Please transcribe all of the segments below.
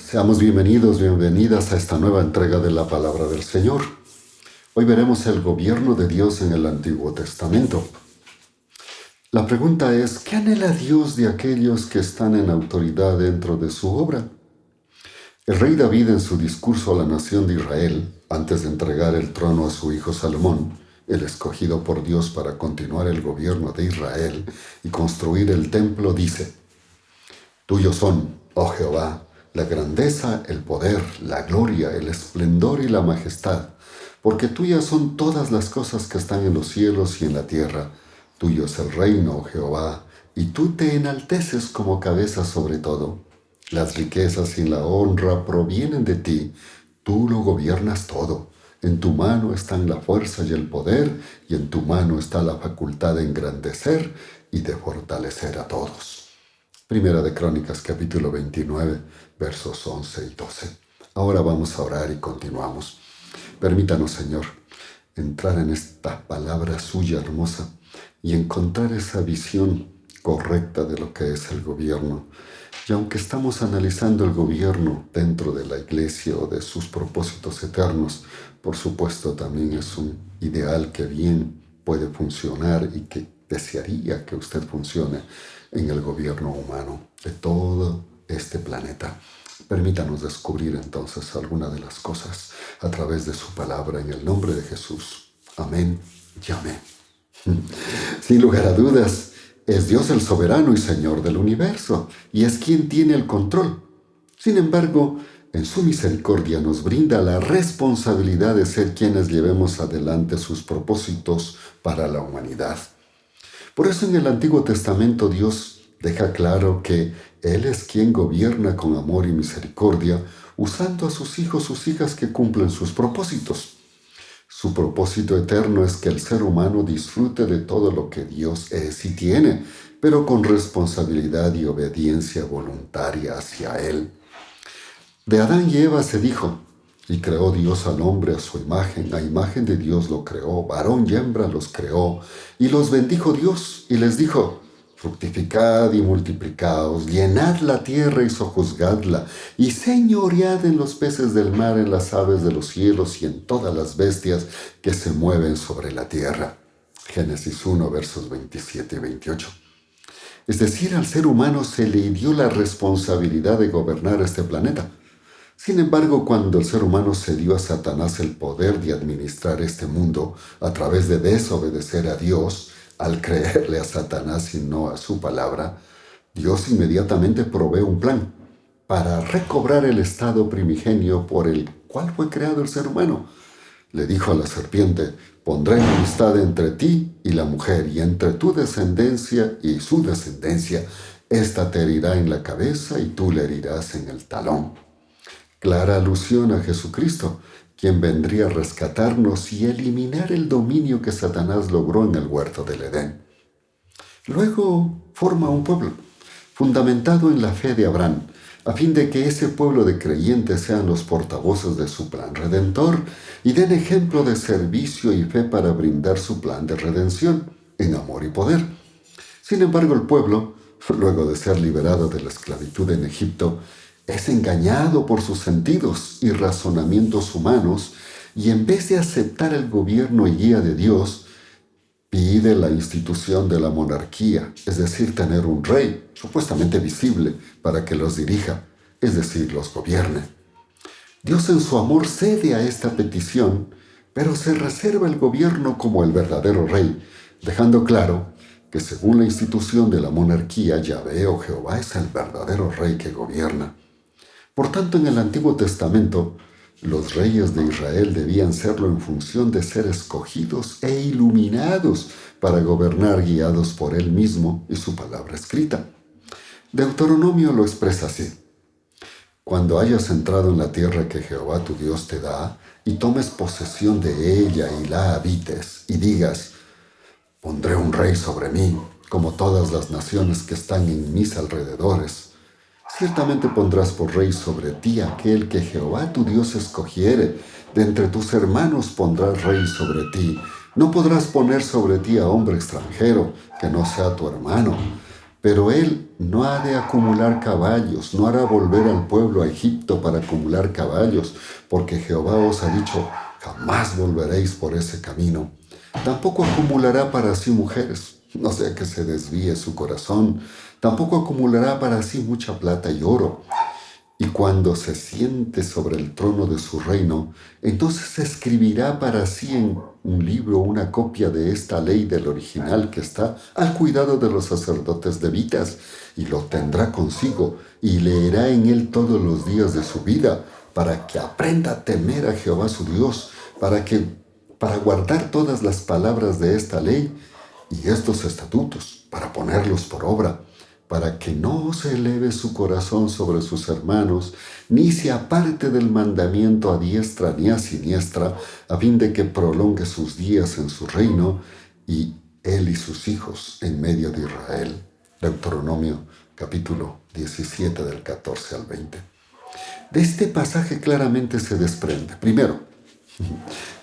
Seamos bienvenidos, bienvenidas a esta nueva entrega de la Palabra del Señor. Hoy veremos el gobierno de Dios en el Antiguo Testamento. La pregunta es, ¿qué anhela Dios de aquellos que están en autoridad dentro de su obra? El rey David, en su discurso a la nación de Israel, antes de entregar el trono a su hijo Salomón, el escogido por Dios para continuar el gobierno de Israel y construir el templo, dice: Tuyos son, oh Jehová, la grandeza, el poder, la gloria, el esplendor y la majestad, porque tuyas son todas las cosas que están en los cielos y en la tierra. Tuyo es el reino, oh Jehová, y tú te enalteces como cabeza sobre todo. Las riquezas y la honra provienen de ti, tú lo gobiernas todo. En tu mano están la fuerza y el poder, y en tu mano está la facultad de engrandecer y de fortalecer a todos. Primera de Crónicas, capítulo 29, versos 11 y 12. Ahora vamos a orar y continuamos. Permítanos, Señor, entrar en esta palabra suya hermosa y encontrar esa visión correcta de lo que es el gobierno. Y aunque estamos analizando el gobierno dentro de la iglesia o de sus propósitos eternos, por supuesto también es un ideal que bien puede funcionar y que desearía que usted funcione en el gobierno humano de todo este planeta. Permítanos descubrir entonces algunas de las cosas a través de su palabra en el nombre de Jesús. Amén y amén. Sin lugar a dudas, es Dios el soberano y Señor del universo, y es quien tiene el control. Sin embargo, en su misericordia nos brinda la responsabilidad de ser quienes llevemos adelante sus propósitos para la humanidad. Por eso en el Antiguo Testamento Dios deja claro que Él es quien gobierna con amor y misericordia, usando a sus hijos, sus hijas que cumplen sus propósitos. Su propósito eterno es que el ser humano disfrute de todo lo que Dios es y tiene, pero con responsabilidad y obediencia voluntaria hacia Él. De Adán y Eva se dijo: y creó Dios al hombre a su imagen, a imagen de Dios lo creó, varón y hembra los creó, y los bendijo Dios, y les dijo: fructificad y multiplicaos, llenad la tierra y sojuzgadla, y señoread en los peces del mar, en las aves de los cielos y en todas las bestias que se mueven sobre la tierra. Génesis 1, versos 27 y 28. Es decir, al ser humano se le dio la responsabilidad de gobernar este planeta. Sin embargo, cuando el ser humano cedió a Satanás el poder de administrar este mundo a través de desobedecer a Dios, al creerle a Satanás y no a su palabra, Dios inmediatamente provee un plan para recobrar el estado primigenio por el cual fue creado el ser humano. Le dijo a la serpiente: pondré enemistad entre ti y la mujer, y entre tu descendencia y su descendencia. Esta te herirá en la cabeza y tú le herirás en el talón. Clara alusión a Jesucristo, quien vendría a rescatarnos y eliminar el dominio que Satanás logró en el huerto del Edén. Luego forma un pueblo, fundamentado en la fe de Abraham, a fin de que ese pueblo de creyentes sean los portavoces de su plan redentor y den ejemplo de servicio y fe para brindar su plan de redención en amor y poder. Sin embargo, el pueblo, luego de ser liberado de la esclavitud en Egipto, es engañado por sus sentidos y razonamientos humanos, y en vez de aceptar el gobierno y guía de Dios, pide la institución de la monarquía, es decir, tener un rey supuestamente visible para que los dirija, es decir, los gobierne. Dios en su amor cede a esta petición, pero se reserva el gobierno como el verdadero rey, dejando claro que según la institución de la monarquía, Yahvé o Jehová es el verdadero rey que gobierna. Por tanto, en el Antiguo Testamento, los reyes de Israel debían serlo en función de ser escogidos e iluminados para gobernar guiados por Él mismo y su palabra escrita. Deuteronomio lo expresa así: cuando hayas entrado en la tierra que Jehová tu Dios te da, y tomes posesión de ella y la habites, y digas: pondré un rey sobre mí, como todas las naciones que están en mis alrededores. Ciertamente pondrás por rey sobre ti aquel que Jehová tu Dios escogiere. De entre tus hermanos pondrás rey sobre ti. No podrás poner sobre ti a hombre extranjero que no sea tu hermano, pero él no ha de acumular caballos, no hará volver al pueblo a Egipto para acumular caballos, porque Jehová os ha dicho, jamás volveréis por ese camino. Tampoco acumulará para sí mujeres, no sea que se desvíe su corazón. Tampoco acumulará para sí mucha plata y oro. Y cuando se siente sobre el trono de su reino, entonces escribirá para sí en un libro una copia de esta ley del original que está al cuidado de los sacerdotes levitas, y lo tendrá consigo, y leerá en él todos los días de su vida, para que aprenda a temer a Jehová su Dios, para guardar todas las palabras de esta ley y estos estatutos, para ponerlos por obra, para que no se eleve su corazón sobre sus hermanos, ni se aparte del mandamiento a diestra ni a siniestra, a fin de que prolongue sus días en su reino, y él y sus hijos en medio de Israel. Deuteronomio capítulo 17 del 14 al 20. De este pasaje claramente se desprende, primero,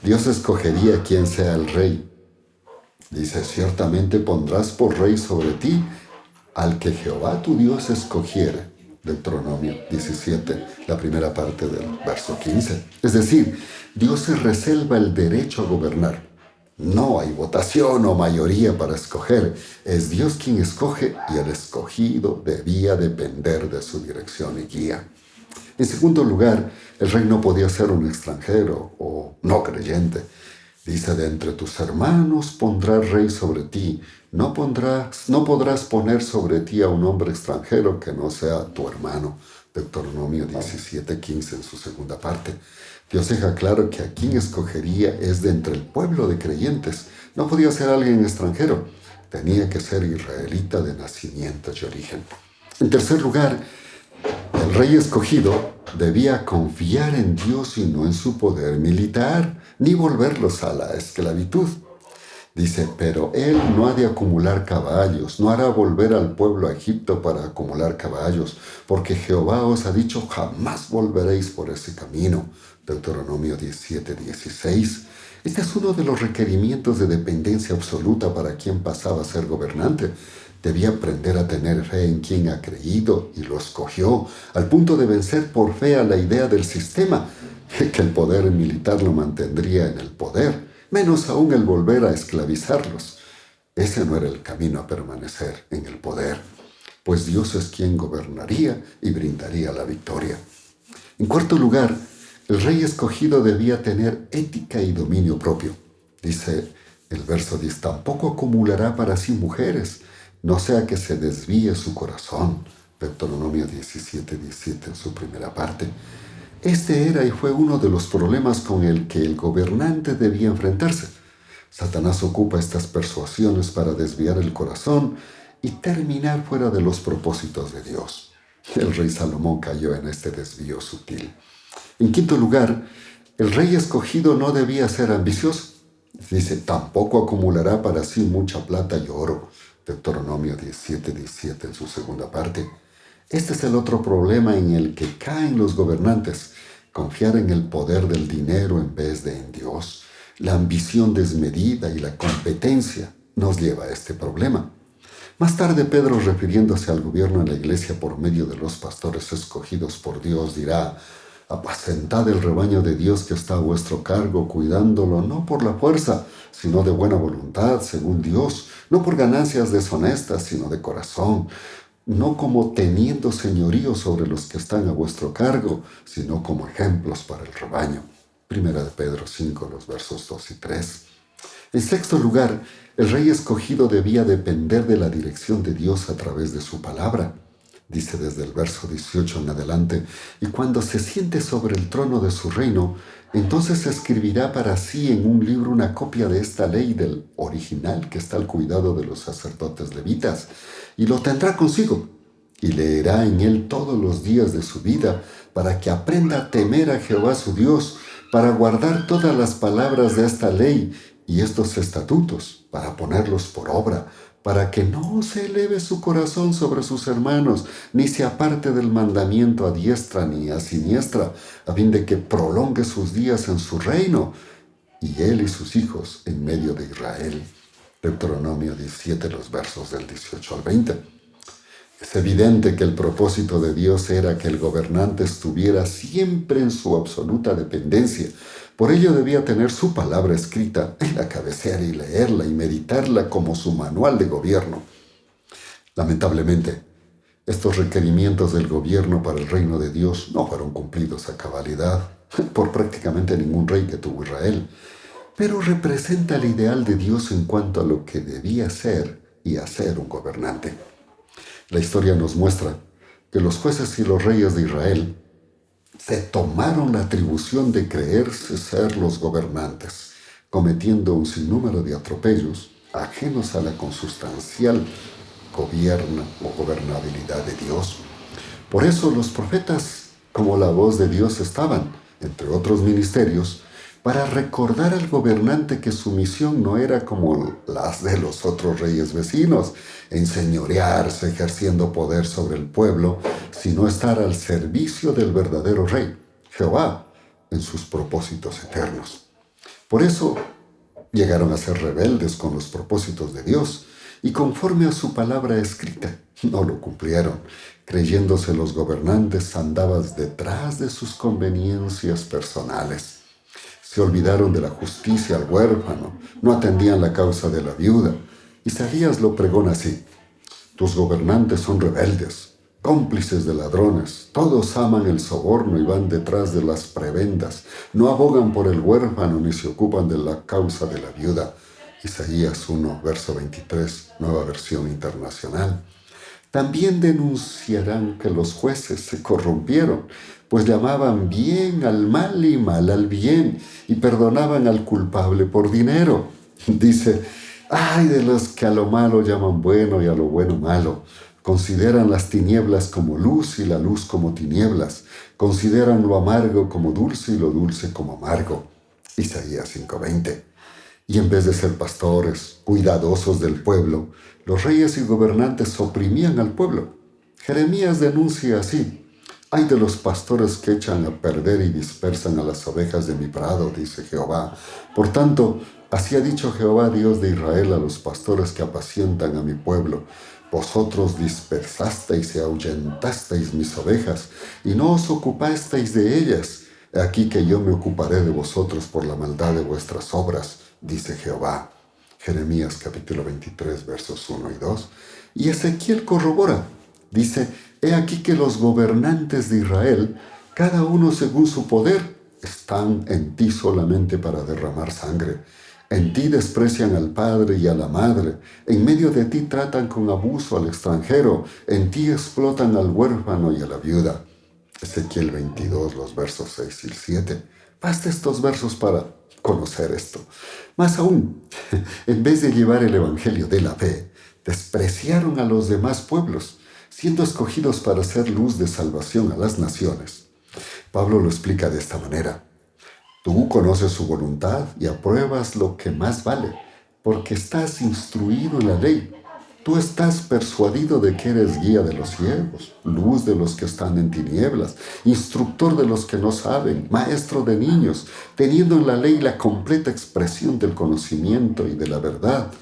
Dios escogería quién sea el rey. Dice, ciertamente pondrás por rey sobre ti al que Jehová tu Dios escogiere. Deuteronomio 17, la primera parte del verso 15. Es decir, Dios se reserva el derecho a gobernar. No hay votación o mayoría para escoger. Es Dios quien escoge y el escogido debía depender de su dirección y guía. En segundo lugar, el rey no podía ser un extranjero o no creyente. Dice, de entre tus hermanos pondrás rey sobre ti. No podrás poner sobre ti a un hombre extranjero que no sea tu hermano. Deuteronomio 17:15 en su segunda parte. Dios deja claro que a quien escogería es de entre el pueblo de creyentes. No podía ser alguien extranjero. Tenía que ser israelita de nacimiento y origen. En tercer lugar, el rey escogido debía confiar en Dios y no en su poder militar, ni volverlos a la esclavitud. Dice, pero él no ha de acumular caballos, no hará volver al pueblo a Egipto para acumular caballos, porque Jehová os ha dicho, jamás volveréis por ese camino. Deuteronomio 17:16. Este es uno de los requerimientos de dependencia absoluta para quien pasaba a ser gobernante. Debía aprender a tener fe en quien ha creído y lo escogió, al punto de vencer por fe a la idea del sistema, que el poder militar lo mantendría en el poder, menos aún el volver a esclavizarlos. Ese no era el camino a permanecer en el poder, pues Dios es quien gobernaría y brindaría la victoria. En cuarto lugar, el rey escogido debía tener ética y dominio propio. Dice el verso 10, tampoco acumulará para sí mujeres, no sea que se desvíe su corazón. Deuteronomio 17:17 en su primera parte. Este era y fue uno de los problemas con el que el gobernante debía enfrentarse. Satanás ocupa estas persuasiones para desviar el corazón y terminar fuera de los propósitos de Dios. El rey Salomón cayó en este desvío sutil. En quinto lugar, el rey escogido no debía ser ambicioso. Dice, tampoco acumulará para sí mucha plata y oro. Deuteronomio 17:17 en su segunda parte. Este es el otro problema en el que caen los gobernantes, confiar en el poder del dinero en vez de en Dios. La ambición desmedida y la competencia nos lleva a este problema. Más tarde Pedro, refiriéndose al gobierno en la iglesia por medio de los pastores escogidos por Dios, dirá, apacentad el rebaño de Dios que está a vuestro cargo, cuidándolo no por la fuerza, sino de buena voluntad, según Dios, no por ganancias deshonestas, sino de corazón, no como teniendo señorío sobre los que están a vuestro cargo, sino como ejemplos para el rebaño. Primera de Pedro 5, los versos 2 y 3. En sexto lugar, el rey escogido debía depender de la dirección de Dios a través de su palabra. Dice desde el verso 18 en adelante, y cuando se siente sobre el trono de su reino, entonces escribirá para sí en un libro una copia de esta ley del original que está al cuidado de los sacerdotes levitas, y lo tendrá consigo, y leerá en él todos los días de su vida, para que aprenda a temer a Jehová su Dios, para guardar todas las palabras de esta ley y estos estatutos, para ponerlos por obra, para que no se eleve su corazón sobre sus hermanos, ni se aparte del mandamiento a diestra ni a siniestra, a fin de que prolongue sus días en su reino, y él y sus hijos en medio de Israel. Deuteronomio 17, los versos del 18 al 20. Es evidente que el propósito de Dios era que el gobernante estuviera siempre en su absoluta dependencia. Por ello debía tener su palabra escrita en la cabecera y leerla y meditarla como su manual de gobierno. Lamentablemente, estos requerimientos del gobierno para el reino de Dios no fueron cumplidos a cabalidad por prácticamente ningún rey que tuvo Israel, pero representa el ideal de Dios en cuanto a lo que debía ser y hacer un gobernante. La historia nos muestra que los jueces y los reyes de Israel se tomaron la atribución de creerse ser los gobernantes, cometiendo un sinnúmero de atropellos ajenos a la consustancial gobierno o gobernabilidad de Dios. Por eso los profetas, como la voz de Dios, estaban, entre otros ministerios, para recordar al gobernante que su misión no era como las de los otros reyes vecinos, enseñorearse ejerciendo poder sobre el pueblo, sino estar al servicio del verdadero rey, Jehová, en sus propósitos eternos. Por eso llegaron a ser rebeldes con los propósitos de Dios y conforme a su palabra escrita, no lo cumplieron. Creyéndose los gobernantes, andaban detrás de sus conveniencias personales. Se olvidaron de la justicia al huérfano, no atendían la causa de la viuda. Isaías lo pregona así: tus gobernantes son rebeldes, cómplices de ladrones, todos aman el soborno y van detrás de las prebendas, no abogan por el huérfano ni se ocupan de la causa de la viuda. Isaías 1, verso 23, Nueva Versión Internacional. También denunciarán que los jueces se corrompieron, pues llamaban bien al mal y mal al bien, y perdonaban al culpable por dinero. Dice: ay de los que a lo malo llaman bueno y a lo bueno malo. Consideran las tinieblas como luz y la luz como tinieblas. Consideran lo amargo como dulce y lo dulce como amargo. Isaías 5:20. Y en vez de ser pastores, cuidadosos del pueblo, los reyes y gobernantes oprimían al pueblo. Jeremías denuncia así: ay de los pastores que echan a perder y dispersan a las ovejas de mi prado, dice Jehová. Por tanto, así ha dicho Jehová, Dios de Israel, a los pastores que apacientan a mi pueblo: vosotros dispersasteis y ahuyentasteis mis ovejas, y no os ocupasteis de ellas. He aquí que yo me ocuparé de vosotros por la maldad de vuestras obras, dice Jehová. Jeremías capítulo 23, versos 1 y 2. Y Ezequiel corrobora. Dice: he aquí que los gobernantes de Israel, cada uno según su poder, están en ti solamente para derramar sangre. En ti desprecian al padre y a la madre. En medio de ti tratan con abuso al extranjero. En ti explotan al huérfano y a la viuda. Ezequiel 22, los versos 6 y 7. Basta estos versos para conocer esto. Más aún, en vez de llevar el evangelio de la fe, despreciaron a los demás pueblos, siendo escogidos para ser luz de salvación a las naciones. Pablo lo explica de esta manera: tú conoces su voluntad y apruebas lo que más vale, porque estás instruido en la ley. Tú estás persuadido de que eres guía de los ciegos, luz de los que están en tinieblas, instructor de los que no saben, maestro de niños, teniendo en la ley la completa expresión del conocimiento y de la verdad.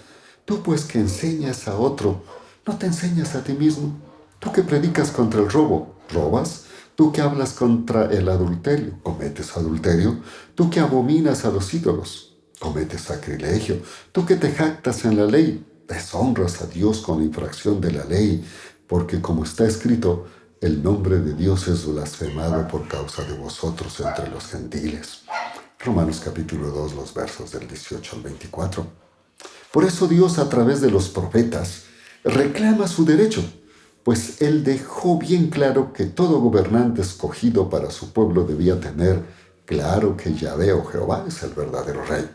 Tú pues que enseñas a otro, ¿no te enseñas a ti mismo? Tú que predicas contra el robo, ¿robas? Tú que hablas contra el adulterio, ¿cometes adulterio? Tú que abominas a los ídolos, ¿cometes sacrilegio? Tú que te jactas en la ley, deshonras a Dios con infracción de la ley, porque como está escrito, el nombre de Dios es blasfemado por causa de vosotros entre los gentiles. Romanos capítulo 2, los versos del 18 al 24. Por eso Dios, a través de los profetas, reclama su derecho, pues Él dejó bien claro que todo gobernante escogido para su pueblo debía tener claro que Yahvé o Jehová es el verdadero rey.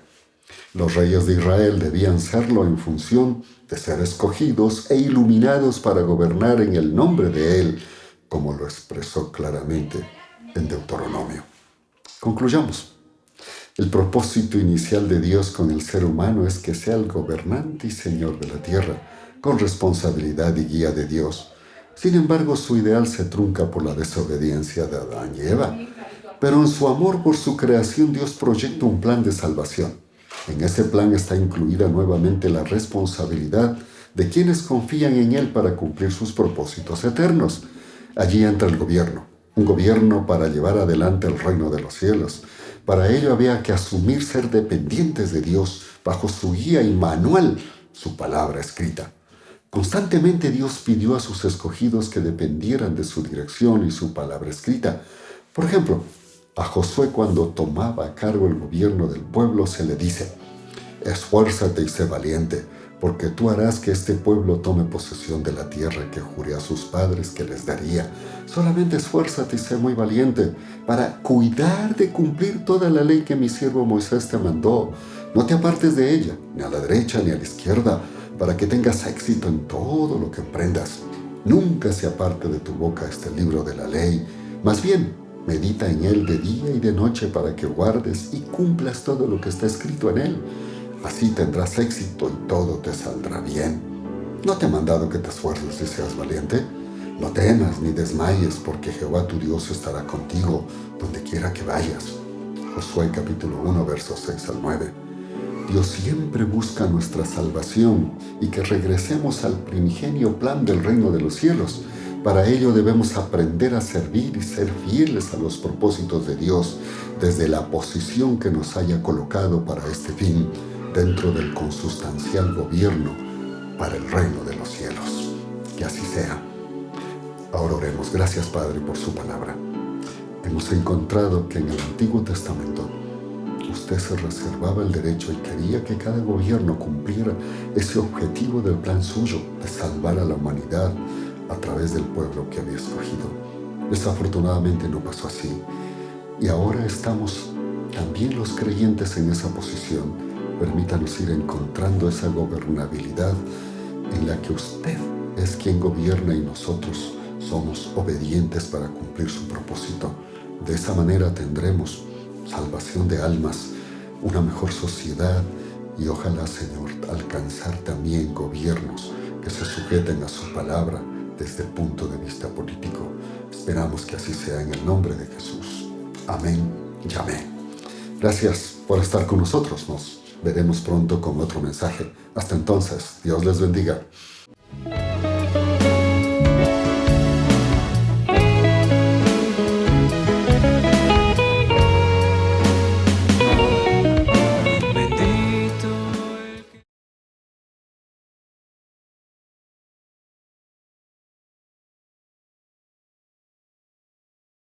Los reyes de Israel debían serlo en función de ser escogidos e iluminados para gobernar en el nombre de Él, como lo expresó claramente en Deuteronomio. Concluyamos. El propósito inicial de Dios con el ser humano es que sea el gobernante y señor de la tierra, con responsabilidad y guía de Dios. Sin embargo, su ideal se trunca por la desobediencia de Adán y Eva. Pero en su amor por su creación, Dios proyecta un plan de salvación. En ese plan está incluida nuevamente la responsabilidad de quienes confían en Él para cumplir sus propósitos eternos. Allí entra el gobierno, un gobierno para llevar adelante el reino de los cielos. Para ello había que asumir ser dependientes de Dios bajo su guía y manual, su palabra escrita. Constantemente Dios pidió a sus escogidos que dependieran de su dirección y su palabra escrita. Por ejemplo, a Josué, cuando tomaba a cargo el gobierno del pueblo, se le dice: esfuérzate y sé valiente, porque tú harás que este pueblo tome posesión de la tierra que juré a sus padres que les daría. Solamente esfuérzate y sé muy valiente para cuidar de cumplir toda la ley que mi siervo Moisés te mandó. No te apartes de ella, ni a la derecha ni a la izquierda, para que tengas éxito en todo lo que emprendas. Nunca se aparte de tu boca este libro de la ley. Más bien, medita en él de día y de noche para que guardes y cumplas todo lo que está escrito en él. Así tendrás éxito y todo te saldrá bien. ¿No te he mandado que te esfuerces y seas valiente? No temas ni desmayes, porque Jehová tu Dios estará contigo donde quiera que vayas. Josué capítulo 1, versos 6 al 9. Dios siempre busca nuestra salvación y que regresemos al primigenio plan del reino de los cielos. Para ello debemos aprender a servir y ser fieles a los propósitos de Dios desde la posición que nos haya colocado para este fin, dentro del consustancial gobierno para el reino de los cielos. Que así sea. Ahora oremos. Gracias, Padre, por su palabra. Hemos encontrado que en el Antiguo Testamento usted se reservaba el derecho y quería que cada gobierno cumpliera ese objetivo del plan suyo de salvar a la humanidad a través del pueblo que había escogido. Desafortunadamente no pasó así, y ahora estamos también los creyentes en esa posición. Permítanos ir encontrando esa gobernabilidad en la que usted es quien gobierna y nosotros somos obedientes para cumplir su propósito. De esa manera tendremos salvación de almas, una mejor sociedad y ojalá, Señor, alcanzar también gobiernos que se sujeten a su palabra desde el punto de vista político. Esperamos que así sea en el nombre de Jesús. Amén y amén. Gracias por estar con nosotros. Nos veremos pronto con otro mensaje. Hasta entonces, Dios les bendiga.